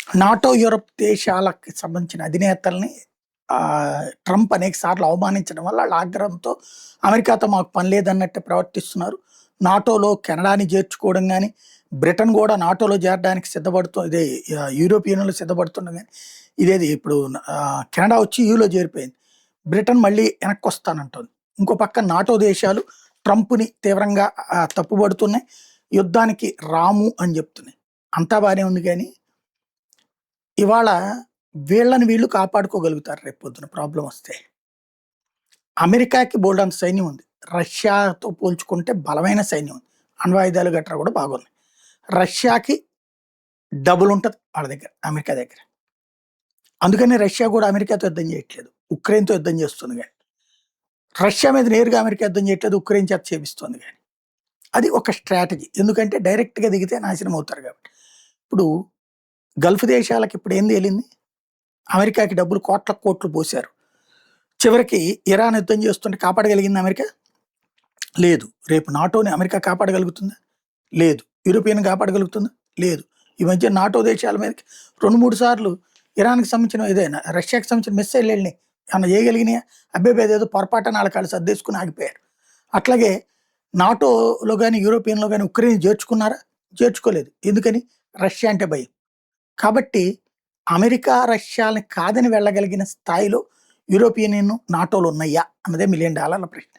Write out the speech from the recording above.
NATO, Europe దేశాలకి సంబంధించిన అధినేతల్ని Trump అనేక సార్లు అవమానించడం వల్ల వాళ్ళ ఆగ్రహంతో అమెరికాతో మాకు పని లేదన్నట్టు ప్రవర్తిస్తున్నారు. నాటోలో కెనడాని చేర్చుకోవడం గాని, బ్రిటన్ కూడా నాటోలో చేరడానికి ఇదే యూరోపియన్ యూనియన్‌లో సిద్ధపడుతుండగా ఇదేది ఇప్పుడు కెనడా వచ్చి యూలో చేరిపోయింది. బ్రిటన్ మళ్ళీ వెనక్కొస్తానంటోంది. ఇంకో పక్క నాటో దేశాలు ట్రంప్‌ని తీవ్రంగా తప్పుపడుతున్నాయి. యుద్ధానికి రాము అని చెప్తున్నాయి. అంతా బానే ఉంది గానీ ఇవాళ వీళ్ళని వీళ్ళు కాపాడుకోగలుగుతారు రేపొద్దున ప్రాబ్లమొస్తే. అమెరికాకి బోలెడంత సైన్యం ఉంది. రష్యాతో పోల్చుకుంటే బలమైన సైన్యం ఉంది. అణ్వాయుధాలు గట్రా కూడా బాగున్నాయి. రష్యాకి డబుల్ ఉంటది వాళ్ళ దగ్గర, అమెరికా దగ్గర. అందుకని రష్యా కూడా అమెరికాతో యుద్ధం చేయట్లేదు. ఉక్రెయిన్‌తో యుద్ధం చేస్తుంది గాని. రష్యా మీద నేరుగా అమెరికా యుద్ధం చేయట్లేదు. ఉక్రెయిన్ చేత చేపిస్తోంది గాని. అది ఒక స్ట్రాటజీ. ఎందుకంటే డైరెక్ట్‌గా దిగితే నాశనం అవుతారు కాబట్టి. ఇప్పుడు గల్ఫ్ దేశాలకి ఇప్పుడు ఏం తేలింది? అమెరికాకి డబ్బులు కోట్లకు కోట్లు పోశారు. చివరికి ఇరాన్ యుద్ధం చేస్తుంటే కాపాడగలిగిందా అమెరికా? లేదు. రేపు నాటోని అమెరికా కాపాడగలుగుతుందా? లేదు. యూరోపియన్ కాపాడగలుగుతుందా? లేదు. ఈ మధ్య నాటో దేశాల మీదకి 2, 3 సార్లు ఇరాన్‌కి సంబంధించిన ఏదైనా రష్యాకి సంబంధించిన మిస్సైల్‌లు ఎళ్ళినాయి. ఏమన్నా చేయగలిగినాయా? అబ్బబ్బే! అదేదో పొరపాటున ఆళ్ళకాళ్ళు సర్దేసుకొని ఆగిపోయారు. అట్లాగే నాటోలో గాని, యూరోపియన్‌లో గాని ఉక్రెయిన్ చేర్చుకున్నారా? చేర్చుకోలేదు. ఎందుకని? రష్యా అంటే భయం. కాబట్టి అమెరికా, రష్యాలని కాదని వెళ్ళగలిగిన స్థాయిలో యూరోపియన్ యూనియన్, నాటోలు ఉన్నయ్యా? అన్నదే $1,000,000 ప్రశ్న.